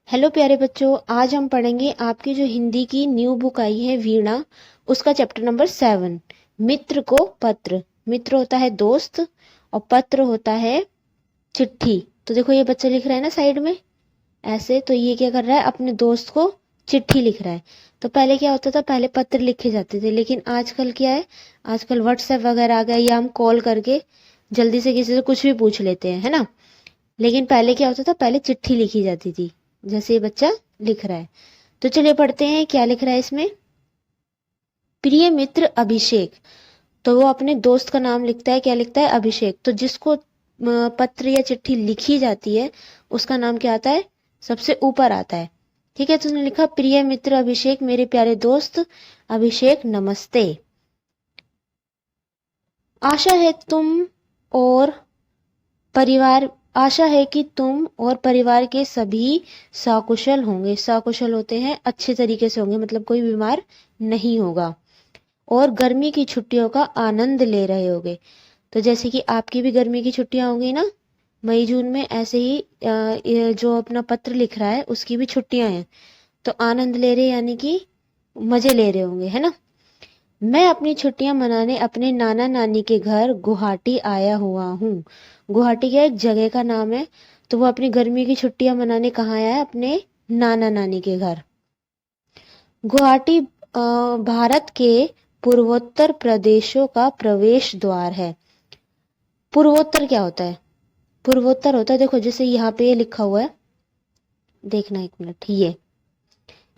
Hello प्यारे बच्चों, आज हम पढ़ेंगे आपकी जो हिंदी की न्यू बुक आई है वीणा, उसका चैप्टर नंबर 7। मित्र को पत्र। मित्र होता है दोस्त और पत्र होता है चिट्ठी। तो देखो ये बच्चा लिख रहा है ना साइड में ऐसे, तो ये क्या कर रहा है, अपने दोस्त को चिट्ठी लिख रहा है। तो पहले क्या होता था, पहले पत्र लिखे जाते थे, लेकिन आजकल क्या है, आजकल व्हाट्सएप वगैरह आ गया या हम कॉल करके जल्दी से किसी से कुछ भी पूछ लेते हैं, है ना। लेकिन पहले क्या होता था, पहले चिट्ठी लिखी जाती थी, जैसे ये बच्चा लिख रहा है। तो चलिए पढ़ते हैं क्या लिख रहा है इसमें। प्रिय मित्र अभिषेक। तो वो अपने दोस्त का नाम लिखता है, क्या लिखता है, अभिषेक। तो जिसको पत्र या चिट्ठी लिखी जाती है उसका नाम क्या आता है, सबसे ऊपर आता है। ठीक है, तो उसने लिखा प्रिय मित्र अभिषेक, मेरे प्यारे दोस्त अभिषेक नमस्ते। आशा है तुम और परिवार आशा है कि तुम और परिवार के सभी सकुशल होंगे। सकुशल होते हैं अच्छे तरीके से होंगे, मतलब कोई बीमार नहीं होगा, और गर्मी की छुट्टियों का आनंद ले रहे होगे। तो जैसे कि आपकी भी गर्मी की छुट्टियां होंगी ना, मई जून में, ऐसे ही ये जो अपना पत्र लिख रहा है उसकी भी छुट्टियां हैं। तो आनंद ले रहे यानी कि मजे ले रहे होंगे, है ना। मैं अपनी छुट्टियां मनाने अपने नाना नानी के घर गुवाहाटी आया हुआ हूँ। गुवाहाटी क्या एक जगह का नाम है। तो वो अपनी गर्मी की छुट्टियां मनाने कहाँ आया है, अपने नाना नानी के घर। गुवाहाटी भारत के पूर्वोत्तर प्रदेशों का प्रवेश द्वार है। पूर्वोत्तर क्या होता है, पूर्वोत्तर होता है, देखो जैसे यहाँ पे ये लिखा हुआ है, देखना एक मिनट, ये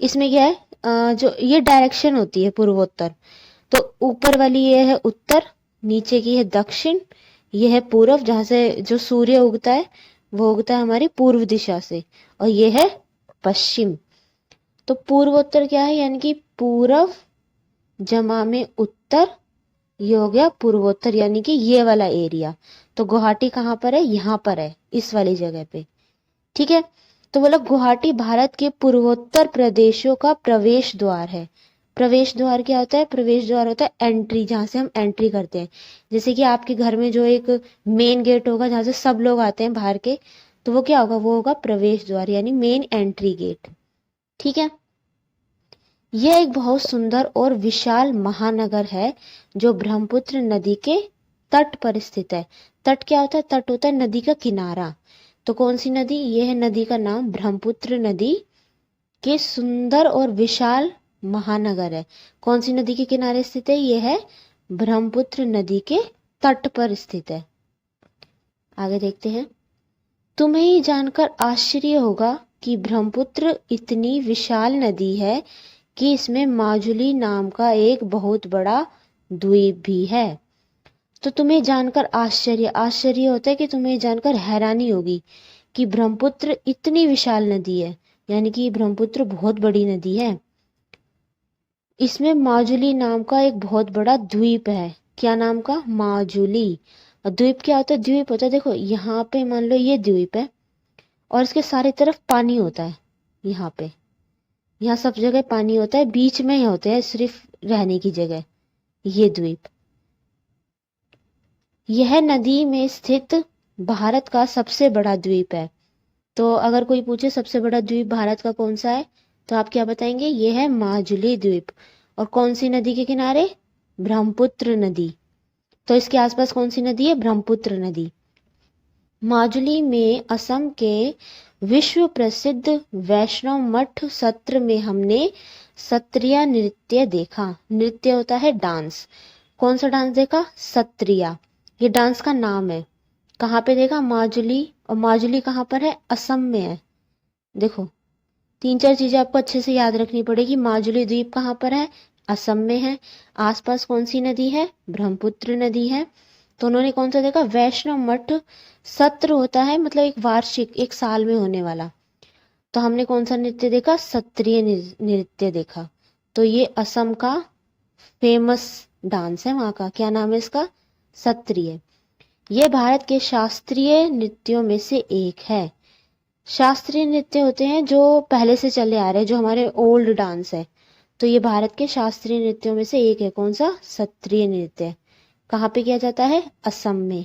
इसमें क्या है, जो ये डायरेक्शन होती है पूर्वोत्तर। तो ऊपर वाली ये है उत्तर, नीचे की है दक्षिण, ये है पूर्व, जहां से जो सूर्य उगता है वो उगता है हमारी पूर्व दिशा से, और ये है पश्चिम। तो पूर्वोत्तर क्या है, यानी कि पूर्व जमा में उत्तर, ये हो गया पूर्वोत्तर, यानी कि ये वाला एरिया। तो गुवाहाटी कहाँ पर है, यहाँ पर है, इस वाली जगह पे। ठीक है, तो बोला गुवाहाटी भारत के पूर्वोत्तर प्रदेशों का प्रवेश द्वार है। प्रवेश द्वार क्या होता है, प्रवेश द्वार होता है एंट्री, जहां से हम एंट्री करते हैं। जैसे कि आपके घर में जो एक मेन गेट होगा जहां से सब लोग आते हैं बाहर के, तो वो क्या होगा, वो होगा प्रवेश द्वार, यानी मेन एंट्री गेट। ठीक है, यह एक बहुत सुंदर और विशाल महानगर है जो ब्रह्मपुत्र नदी के तट पर स्थित है। तट क्या होता है, तट होता है नदी का किनारा। तो कौन सी नदी, ये है नदी का नाम ब्रह्मपुत्र नदी के सुंदर और विशाल महानगर है। कौन सी नदी के किनारे स्थित है, ये है ब्रह्मपुत्र नदी के तट पर स्थित है। आगे देखते हैं। तुम्हें ये जानकर आश्चर्य होगा कि ब्रह्मपुत्र इतनी विशाल नदी है कि इसमें माजुली नाम का एक बहुत बड़ा द्वीप भी है। तो तुम्हें जानकर आश्चर्य, आश्चर्य होता है कि तुम्हें जानकर हैरानी होगी कि ब्रह्मपुत्र इतनी विशाल नदी है, यानी कि ब्रह्मपुत्र बहुत बड़ी नदी है। इसमें माजुली नाम का एक बहुत बड़ा द्वीप है। क्या नाम का, माजुली। और द्वीप क्या होता है, द्वीप होता है, देखो यहाँ पे मान लो ये द्वीप है और इसके सारी तरफ पानी होता है। यहाँ पे, यहाँ सब जगह पानी होता है, बीच में ही होते हैं सिर्फ रहने की जगह ये द्वीप। यह नदी में स्थित भारत का सबसे बड़ा द्वीप है। तो अगर कोई पूछे सबसे बड़ा द्वीप भारत का कौन सा है, तो आप क्या बताएंगे, ये है माजुली द्वीप। और कौन सी नदी के किनारे, ब्रह्मपुत्र नदी। तो इसके आसपास कौन सी नदी है, ब्रह्मपुत्र नदी। माजुली में असम के विश्व प्रसिद्ध वैष्णव मठ सत्र में हमने सत्रिया नृत्य देखा। नृत्य होता है डांस। कौन सा डांस देखा, सत्रिया, ये डांस का नाम है। कहाँ पे देखा, माजुली। और माजुली कहाँ पर है, असम में है। देखो 3-4 चीजें आपको अच्छे से याद रखनी पड़ेगी। माजुली द्वीप कहाँ पर है, असम में है। आसपास कौन सी नदी है, ब्रह्मपुत्र नदी है। तो उन्होंने कौन सा देखा, वैष्णव मठ सत्र होता है, मतलब एक वार्षिक, एक साल में होने वाला। तो हमने कौन सा नृत्य देखा, सत्रिय नृत्य देखा। तो ये असम का फेमस डांस है, वहां का क्या नाम है इसका, सत्रिय। यह भारत के शास्त्रीय नृत्यों में से एक है। शास्त्रीय नृत्य होते हैं जो पहले से चले आ रहे हैं, जो हमारे ओल्ड डांस है। तो ये भारत के शास्त्रीय नृत्यों में से एक है, कौन सा, सत्रिय नृत्य। कहाँ पे किया जाता है, असम में।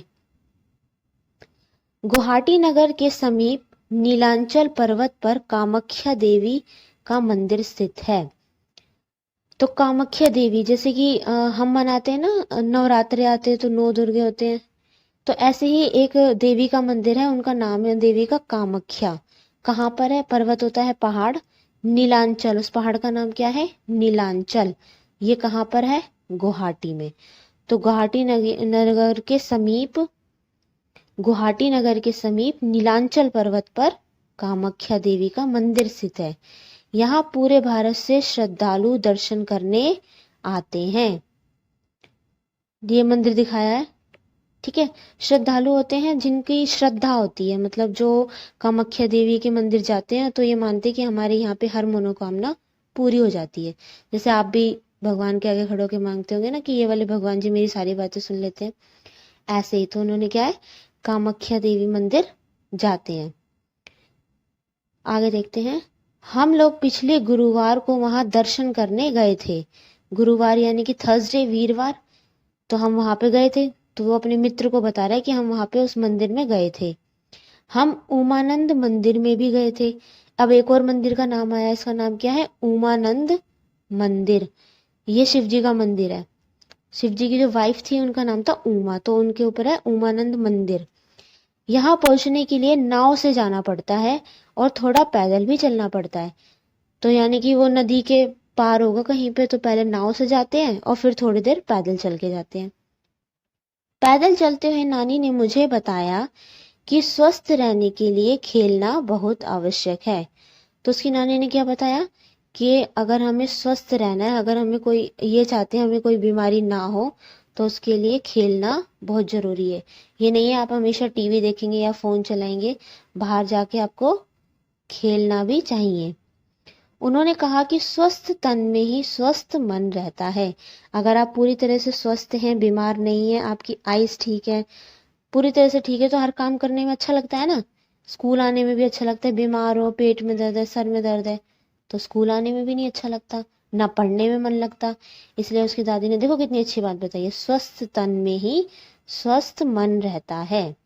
गुवाहाटी नगर के समीप नीलांचल पर्वत पर कामाख्या देवी का मंदिर स्थित है। तो कामाख्या देवी, जैसे कि हम मनाते हैं ना, नवरात्रे आते हैं तो 9 दुर्गे होते हैं, तो ऐसे ही एक देवी का मंदिर है, उनका नाम है देवी का कामाख्या। कहाँ पर है? पर्वत होता है पहाड़, नीलांचल, उस पहाड़ का नाम क्या है? नीलांचल। ये कहाँ पर है? गुवाहाटी में। तो गुवाहाटी नगर के समीप नीलांचल पर्वत पर कामाख्या देवी का मंदिर स्थित है। यहाँ पूरे भारत से श्रद्धालु दर्शन करने आते हैं। ये मंदिर दिखाया है, ठीक है। श्रद्धालु होते हैं जिनकी श्रद्धा होती है, मतलब जो कामाख्या देवी के मंदिर जाते हैं तो ये मानते हैं कि हमारे यहाँ पे हर मनोकामना पूरी हो जाती है। जैसे आप भी भगवान के आगे खड़े होकर मांगते होंगे ना कि ये वाले भगवान जी मेरी सारी बातें सुन लेते हैं, ऐसे ही तो उन्होंने क्या है, कामाख्या देवी मंदिर जाते हैं। आगे देखते हैं। हम लोग पिछले गुरुवार को वहां दर्शन करने गए थे। गुरुवार यानी कि थर्सडे, वीरवार, तो हम वहां पे गए थे। तो वो अपने मित्र को बता रहा है कि हम वहां पे उस मंदिर में गए थे। हम उमानंद मंदिर में भी गए थे। अब एक और मंदिर का नाम आया, इसका नाम क्या है? उमानंद मंदिर। ये शिव जी का मंदिर है। शिव जी की जो वाइफ थी उनका नाम था उमा, तो उनके ऊपर है उमानंद मंदिर। यहाँ पहुंचने के लिए नाव से जाना पड़ता है और थोड़ा पैदल भी चलना पड़ता है। तो यानी कि वो नदी के पार होगा कहीं पे, तो पहले नाव से जाते हैं और फिर थोड़ी देर पैदल चल के जाते हैं। पैदल चलते हुए नानी ने मुझे बताया कि स्वस्थ रहने के लिए खेलना बहुत आवश्यक है। तो उसकी नानी ने क्या बताया कि अगर हमें स्वस्थ रहना है, अगर हमें कोई ये चाहते हैं हमें कोई बीमारी ना हो, तो उसके लिए खेलना बहुत ज़रूरी है। ये नहीं है आप हमेशा टीवी देखेंगे या फ़ोन चलाएंगे, बाहर जाके आपको खेलना भी चाहिए। उन्होंने कहा कि स्वस्थ तन में ही स्वस्थ मन रहता है। अगर आप पूरी तरह से स्वस्थ हैं, बीमार नहीं है, आपकी आइज़ ठीक है, पूरी तरह से ठीक है, तो हर काम करने में अच्छा लगता है ना। स्कूल आने में भी अच्छा लगता है। बीमार हो, पेट में दर्द है, सर में दर्द है, तो स्कूल आने में भी नहीं अच्छा लगता, ना पढ़ने में मन लगता। इसलिए उसकी दादी ने देखो कितनी अच्छी बात बताई है, स्वस्थ तन में ही स्वस्थ मन रहता है।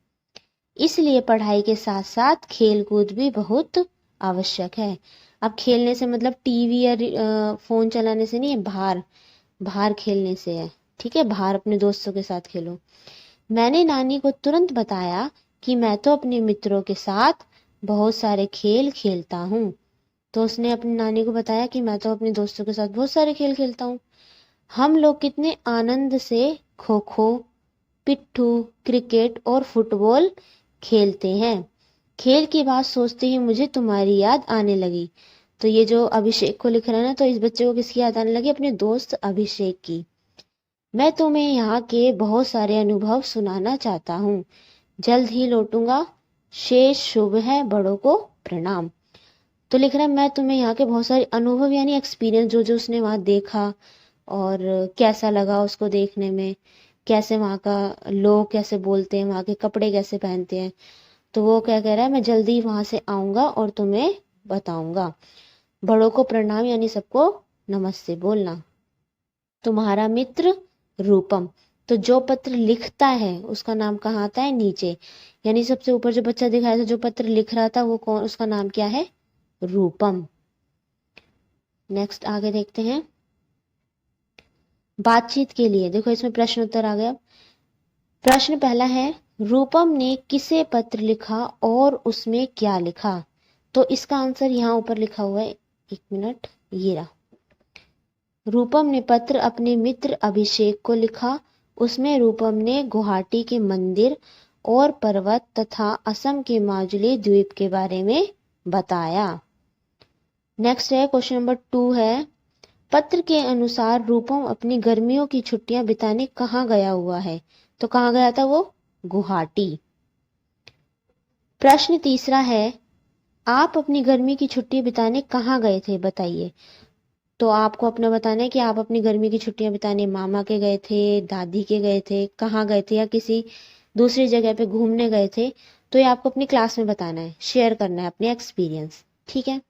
इसलिए पढ़ाई के साथ साथ खेल कूद भी बहुत आवश्यक है। अब खेलने से मतलब टीवी या फोन चलाने से नहीं है, बाहर बाहर खेलने से है, ठीक है। बाहर अपने दोस्तों के साथ खेलो। मैंने नानी को तुरंत बताया कि मैं तो अपने मित्रों के साथ बहुत सारे खेल खेलता हूँ। तो उसने अपनी नानी को बताया कि मैं तो अपने दोस्तों के साथ बहुत सारे खेल खेलता हूँ। हम लोग कितने आनंद से खो खो, पिट्ठू, क्रिकेट और फुटबॉल खेलते हैं। खेल की बात सोचते ही मुझे तुम्हारी याद आने लगी। तो ये जो अभिषेक को लिख रहा है ना, तो इस बच्चे को किसकी याद आने लगी? अपने दोस्त अभिषेक की। मैं तुम्हें यहाँ के बहुत सारे अनुभव सुनाना चाहता हूँ। जल्द ही लौटूंगा। शेष शुभ है, बड़ों को प्रणाम। तो लिख रहा है मैं तुम्हें यहाँ के बहुत सारे अनुभव यानी एक्सपीरियंस, जो जो उसने वहाँ देखा और कैसा लगा उसको देखने में, कैसे वहाँ का लोग कैसे बोलते हैं, वहाँ के कपड़े कैसे पहनते हैं, तो वो क्या कह रहा है, मैं जल्दी वहाँ से आऊँगा और तुम्हें बताऊँगा। बड़ों को प्रणाम यानी सबको नमस्ते बोलना। तुम्हारा मित्र रूपम। तो जो पत्र लिखता है उसका नाम कहाँ आता है? नीचे। यानी सबसे ऊपर जो बच्चा दिखाया था जो पत्र लिख रहा था वो कौन, उसका नाम क्या है? रूपम। नेक्स्ट आगे देखते हैं। बातचीत के लिए देखो इसमें प्रश्न उत्तर आ गया। प्रश्न पहला है, रूपम ने किसे पत्र लिखा और उसमें क्या लिखा? तो इसका आंसर यहाँ ऊपर लिखा हुआ है, 1 मिनट, ये रहा। रूपम ने पत्र अपने मित्र अभिषेक को लिखा। उसमें रूपम ने गुवाहाटी के मंदिर और पर्वत तथा असम के माजुली द्वीप के बारे में बताया। नेक्स्ट है क्वेश्चन नंबर 2 है, पत्र के अनुसार रूपम अपनी गर्मियों की छुट्टियां बिताने कहाँ गया हुआ है? तो कहाँ गया था वो? गुवाहाटी। प्रश्न तीसरा है, आप अपनी गर्मी की छुट्टी बिताने कहाँ गए थे बताइए। तो आपको अपना बताना है कि आप अपनी गर्मी की छुट्टियां बिताने मामा के गए थे, दादी के गए थे, कहाँ गए थे, या किसी दूसरी जगह पे घूमने गए थे। तो ये आपको अपनी क्लास में बताना है, शेयर करना है अपने एक्सपीरियंस, ठीक है।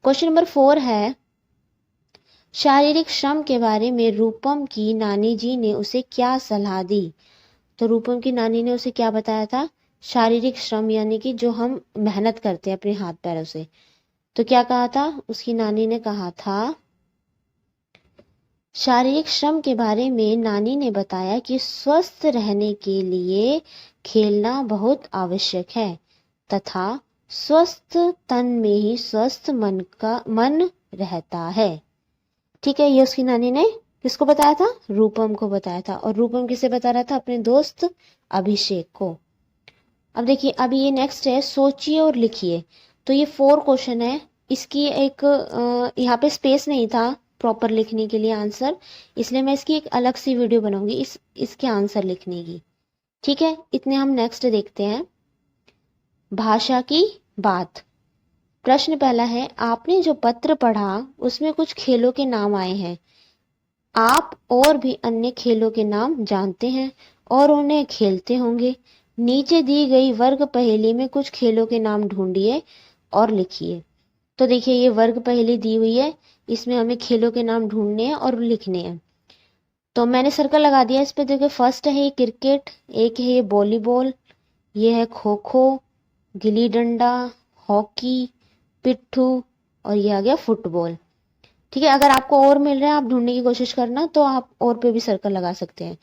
क्वेश्चन नंबर 4 है, शारीरिक श्रम के बारे में रूपम की नानी जी ने उसे क्या सलाह दी? तो रूपम की नानी ने उसे क्या बताया था शारीरिक श्रम यानी कि जो हम मेहनत करते हैं अपने हाथ पैरों से। तो क्या कहा था, उसकी नानी ने कहा था, शारीरिक श्रम के बारे में नानी ने बताया कि स्वस्थ रहने के लिए खेलना बहुत आवश्यक है तथा स्वस्थ तन में ही स्वस्थ मन रहता है। ठीक है, ये उसकी नानी ने किसको बताया था, रूपम को बताया था। और रूपम किसे बता रहा था, अपने दोस्त अभिषेक को। अब देखिए, अभी ये नेक्स्ट है, सोचिए और लिखिए। तो ये 4 क्वेश्चन है, इसकी एक यहाँ पे स्पेस नहीं था प्रॉपर लिखने के लिए आंसर, इसलिए मैं इसकी एक अलग सी वीडियो बनाऊंगी इसके आंसर लिखने की। ठीक है, इतने हम नेक्स्ट देखते हैं। भाषा की बात। प्रश्न पहला है, आपने जो पत्र पढ़ा उसमें कुछ खेलों के नाम आए हैं। आप और भी अन्य खेलों के नाम जानते हैं और उन्हें खेलते होंगे। नीचे दी गई वर्ग पहेली में कुछ खेलों के नाम ढूंढिए और लिखिए। तो देखिए, ये वर्ग पहेली दी हुई है, इसमें हमें खेलों के नाम ढूंढने हैं और लिखने हैं। तो मैंने सर्कल लगा दिया इस पे। देखिए, फर्स्ट है ये क्रिकेट, एक है ये वॉलीबॉल, ये है खो खो, गिल्ली डंडा, हॉकी, पिट्ठू, और ये आ गया फुटबॉल। ठीक है, अगर आपको और मिल रहा है, आप ढूंढने की कोशिश करना, तो आप और पे भी सर्कल लगा सकते हैं।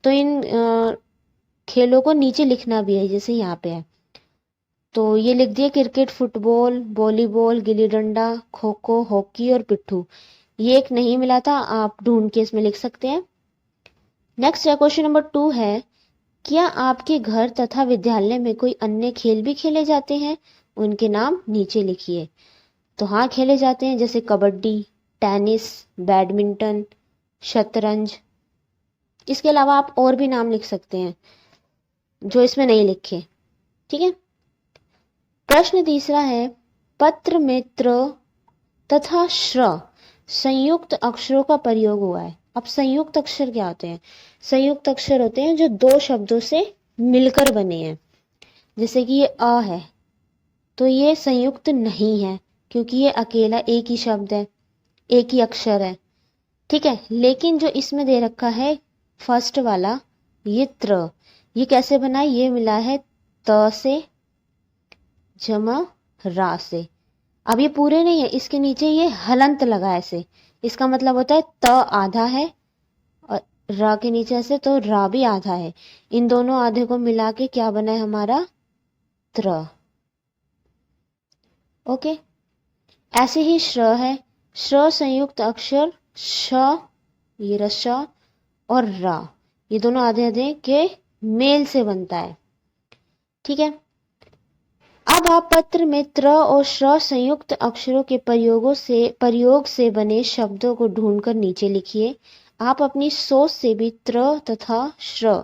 तो इन खेलों को नीचे लिखना भी है, जैसे यहाँ पे है। तो ये लिख दिया, cricket, football, volleyball, gilli danda, kho kho, hockey और पिट्ठू। ये एक नहीं मिला था, आप ढूंढ के इसमें लिख सकते हैं। नेक्स्ट है क्वेश्चन नंबर 2 है, क्या आपके घर तथा विद्यालय में कोई अन्य खेल भी खेले जाते हैं? उनके नाम नीचे लिखिए। तो हाँ, खेले जाते हैं, जैसे कबड्डी, टेनिस, बैडमिंटन, शतरंज। इसके अलावा आप और भी नाम लिख सकते हैं जो इसमें नहीं लिखे। ठीक है, प्रश्न तीसरा है, पत्र में त्र तथा श्र संयुक्त अक्षरों का प्रयोग हुआ है। अब संयुक्त अक्षर क्या होते हैं? संयुक्त अक्षर होते हैं जो 2 शब्दों से मिलकर बने हैं। जैसे कि ये अ है, तो ये संयुक्त नहीं है क्योंकि ये अकेला एक ही शब्द है, एक ही अक्षर है। ठीक है, लेकिन जो इसमें दे रखा है फर्स्ट वाला, ये त्र, ये कैसे बना? ये मिला है त से जमा रा से। अब ये पूरे नहीं है, इसके नीचे ये हलंत लगा है ऐसे, इसका मतलब होता है त आधा है और रा के नीचे ऐसे, तो रा भी आधा है। इन दोनों आधे को मिला के क्या बना है हमारा? त्र। ओके, ऐसे ही श्र है, श्र संयुक्त अक्षर श, ये रश और रा, ये दोनों आधे आधे के मेल से बनता है। ठीक है, अब आप पत्र में त्र और श्र संयुक्त अक्षरों के प्रयोग से बने शब्दों को ढूंढकर नीचे लिखिए। आप अपनी सोच से भी त्र तथा श्र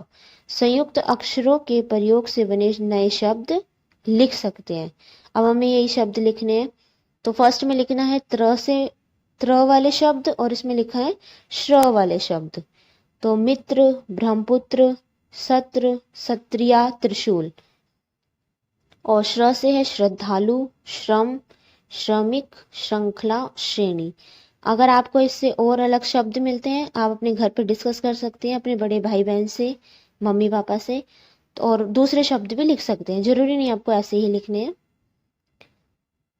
संयुक्त अक्षरों के प्रयोग से बने नए शब्द लिख सकते हैं। अब हमें यही शब्द लिखने हैं। तो फर्स्ट में लिखना है त्र वाले शब्द और इसमें लिखा है श्र वाले शब्द। तो मित्र, ब्रह्मपुत्र, सत्र, सत्रिया, त्रिशूल। और श्र से है श्रद्धालु, श्रम, श्रमिक, श्रृंखला, श्रेणी। अगर आपको इससे और अलग शब्द मिलते हैं, आप अपने घर पर डिस्कस कर सकते हैं अपने बड़े भाई बहन से, मम्मी पापा से, और दूसरे शब्द भी लिख सकते हैं, जरूरी नहीं आपको ऐसे ही लिखने हैं।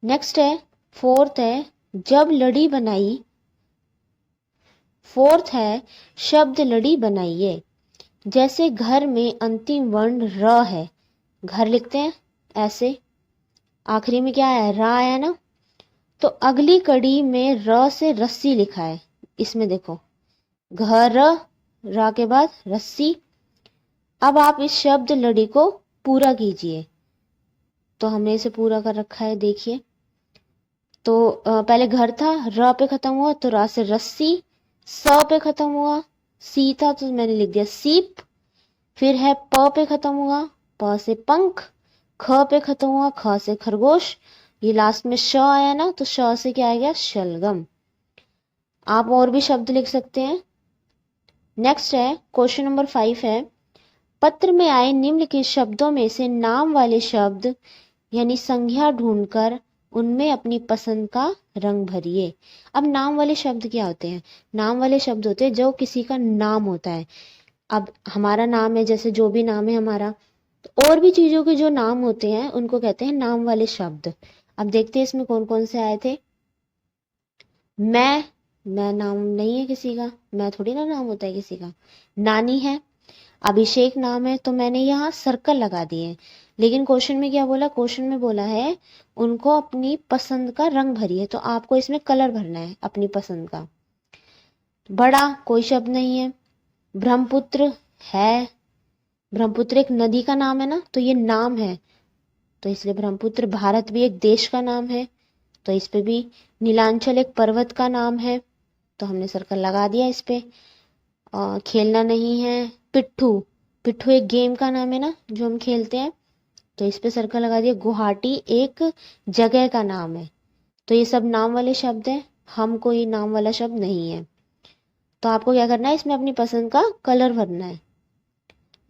नेक्स्ट है, फोर्थ है, जब लड़ी बनाई। फोर्थ है, शब्द लड़ी बनाइए। जैसे घर में अंतिम वर्ण र है, घर लिखते हैं ऐसे, आखिरी में क्या है? रा है ना। तो अगली कड़ी में र से रस्सी लिखा है, इसमें देखो, घर, रा के बाद रस्सी। अब आप इस शब्द लड़ी को पूरा कीजिए। तो हमने इसे पूरा कर रखा है, देखिए। तो पहले घर था, र पे खत्म हुआ तो रा से रस्सी, स पे खत्म हुआ, सी था तो मैंने लिख दिया सीप, फिर है प पे खत्म हुआ, प से पंख, ख पे खत्म हुआ, ख से खरगोश, ये लास्ट में श आया ना, तो श से क्या आ गया? शलगम। आप और भी शब्द लिख सकते हैं। नेक्स्ट है क्वेश्चन नंबर 5 है, पत्र में आए निम्नलिखित शब्दों में से नाम वाले शब्द यानी संज्ञा ढूंढकर उनमें अपनी पसंद का रंग भरिए। अब नाम वाले शब्द क्या होते हैं? नाम वाले शब्द होते हैं जो किसी का नाम होता है। अब हमारा नाम है, जैसे जो भी नाम है हमारा, तो और भी चीजों के जो नाम होते हैं उनको कहते हैं नाम वाले शब्द। अब देखते हैं इसमें कौन कौन से आए थे। मैं नाम नहीं है किसी का, मैं थोड़ी ना नाम होता है किसी का। नानी है, अभिषेक नाम है, तो मैंने यहाँ सर्कल लगा दिए। लेकिन क्वेश्चन में क्या बोला, क्वेश्चन में बोला है उनको अपनी पसंद का रंग भरिए, तो आपको इसमें कलर भरना है अपनी पसंद का। बड़ा कोई शब्द नहीं है। ब्रह्मपुत्र है, ब्रह्मपुत्र एक नदी का नाम है ना, तो ये नाम है, तो इसलिए ब्रह्मपुत्र। भारत भी एक देश का नाम है, तो इस पे भी। नीलांचल एक पर्वत का नाम है, तो हमने सर्कल लगा दिया इस पे। खेलना नहीं है। पिट्ठू, पिट्ठू एक गेम का नाम है ना जो हम खेलते हैं, तो इस पे सर्कल लगा दिया। गुवाहाटी एक जगह का नाम है, तो ये सब नाम वाले शब्द हैं, हम कोई नाम वाला शब्द नहीं है। तो आपको क्या करना है, इसमें अपनी पसंद का कलर भरना है।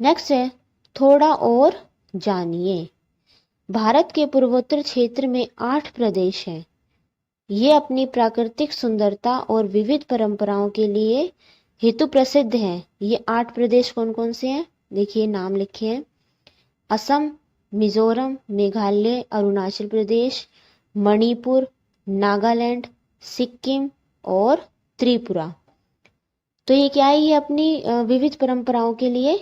नेक्स्ट है थोड़ा और जानिए। भारत के पूर्वोत्तर क्षेत्र में 8 प्रदेश हैं। ये अपनी प्राकृतिक सुंदरता और विविध परंपराओं के लिए हेतु प्रसिद्ध हैं। ये 8 प्रदेश कौन कौन से हैं, देखिए नाम लिखे हैं। असम, मिजोरम, मेघालय, अरुणाचल प्रदेश, मणिपुर, नागालैंड, सिक्किम और त्रिपुरा। तो ये क्या है, ये अपनी विविध परंपराओं के लिए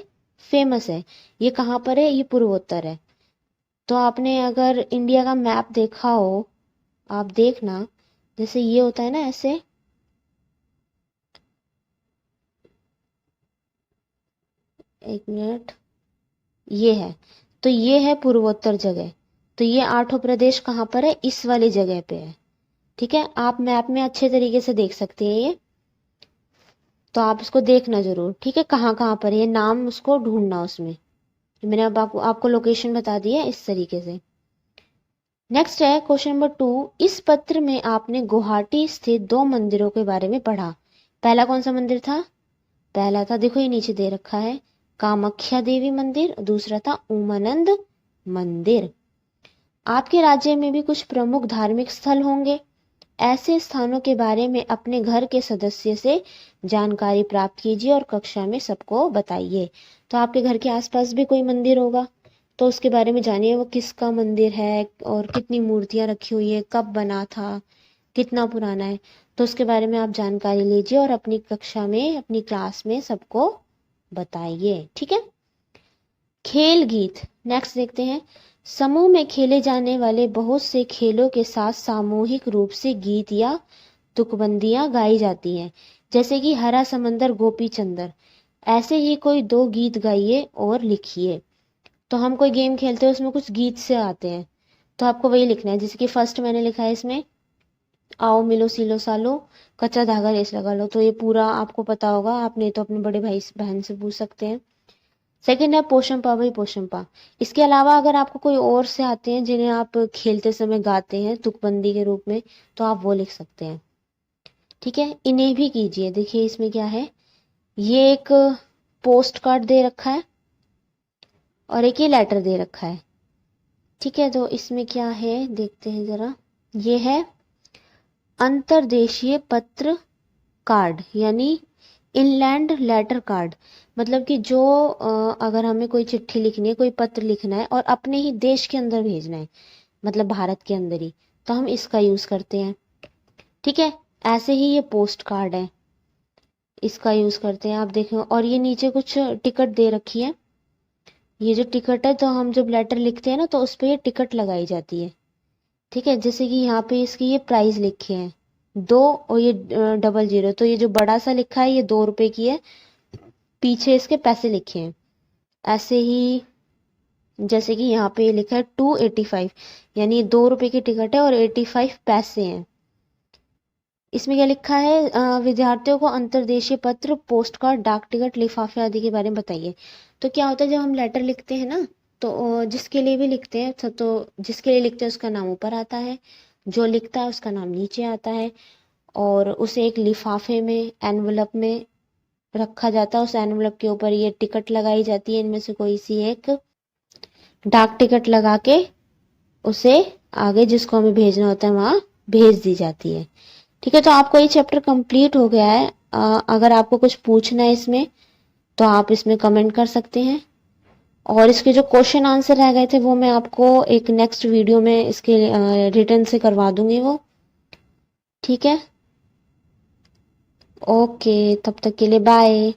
फेमस है। ये कहाँ पर है, ये पूर्वोत्तर है। तो आपने अगर इंडिया का मैप देखा हो, आप देखना, जैसे ये होता है ना ऐसे, एक मिनट, ये है, तो ये है पूर्वोत्तर जगह। तो ये 8 प्रदेश कहाँ पर है, इस वाली जगह पे है। ठीक है, आप मैप में अच्छे तरीके से देख सकते हैं ये, तो आप इसको देखना जरूर। ठीक है, कहाँ कहाँ पर ये नाम उसको ढूंढना उसमें। मैंने अब आपको लोकेशन बता दी है इस तरीके से। नेक्स्ट है क्वेश्चन नंबर 2। इस पत्र में आपने गुवाहाटी स्थित 2 मंदिरों के बारे में पढ़ा। पहला कौन सा मंदिर था, पहला था, देखो ये नीचे दे रखा है, कामाख्या देवी मंदिर, दूसरा था उमानंद मंदिर। आपके राज्य में भी कुछ प्रमुख धार्मिक स्थल होंगे। ऐसे स्थानों के बारे में अपने घर के सदस्य से जानकारी प्राप्त कीजिए और कक्षा में सबको बताइए। तो आपके घर के आसपास भी कोई मंदिर होगा, तो उसके बारे में जानिए वो किसका मंदिर है और कितनी मूर्तियां रखी हुई है, कब बना था, कितना पुराना है। तो उसके बारे में आप जानकारी लीजिए और अपनी कक्षा में, अपनी क्लास में सबको बताइए। ठीक है, खेल गीत नेक्स्ट देखते हैं। समूह में खेले जाने वाले बहुत से खेलों के साथ सामूहिक रूप से गीत या तुकबंदियां गाई जाती हैं, जैसे कि हरा समंदर गोपी चंदर। ऐसे ही कोई 2 गीत गाइए और लिखिए। तो हम कोई गेम खेलते हैं, उसमें कुछ गीत से आते हैं, तो आपको वही लिखना है। जैसे कि फर्स्ट मैंने लिखा है इसमें, आओ मिलो सिलो सालो, कच्चा धागा रेस लगा लो। तो ये पूरा आपको पता होगा, आप नहीं तो अपने बड़े भाई बहन से पूछ सकते हैं। सेकंड है पोशंपा भाई पोशंपा। इसके अलावा अगर आपको कोई और से आते हैं जिन्हें आप खेलते समय गाते हैं तुकबंदी के रूप में, तो आप वो लिख सकते हैं। ठीक है, इन्हें भी कीजिए। देखिए इसमें क्या है, ये एक पोस्ट कार्ड दे रखा है और एक ये लेटर दे रखा है। ठीक है, तो इसमें क्या है देखते हैं जरा। ये है अंतर्देशीय पत्र कार्ड, यानी इनलैंड लेटर कार्ड। मतलब कि जो अगर हमें कोई चिट्ठी लिखनी है, कोई पत्र लिखना है और अपने ही देश के अंदर भेजना है, मतलब भारत के अंदर ही, तो हम इसका यूज करते हैं। ठीक है, ऐसे ही ये पोस्ट कार्ड है, इसका यूज करते हैं। आप देखें, और ये नीचे कुछ टिकट दे रखी है। ये जो टिकट है, तो हम जब लेटर लिखते हैं ना, तो उस पर ये टिकट लगाई जाती है। ठीक है, जैसे कि यहाँ पे इसकी ये प्राइस लिखे हैं 2 और ये 00, तो ये जो बड़ा सा लिखा है ये 2 रुपए की है, पीछे इसके पैसे लिखे हैं। ऐसे ही जैसे कि यहाँ पे लिखा है 285, यानी 2 रुपए की टिकट है और 85 पैसे हैं। इसमें क्या लिखा है, विद्यार्थियों को अंतर्देशीय पत्र, पोस्ट कार्ड, डाक टिकट, लिफाफे आदि के बारे में बताइए। तो क्या होता है, जब हम लेटर लिखते हैं ना, तो जिसके लिए भी लिखते हैं, तो जिसके लिए लिखते हैं उसका नाम ऊपर आता है, जो लिखता है उसका नाम नीचे आता है, और उसे एक लिफाफे में, एनवलप में रखा जाता है। उस एनवलप के ऊपर ये टिकट लगाई जाती है, इनमें से कोई सी एक डाक टिकट लगा के उसे आगे जिसको हमें भेजना होता है वहां भेज दी जाती है। ठीक है, तो आपको ये चैप्टर कंप्लीट हो गया है। अगर आपको कुछ पूछना है इसमें, तो आप इसमें कमेंट कर सकते हैं। और इसके जो क्वेश्चन आंसर रह गए थे वो मैं आपको एक नेक्स्ट वीडियो में इसके रिटर्न से करवा दूंगी वो। ठीक है, ओके, तब तक के लिए बाय।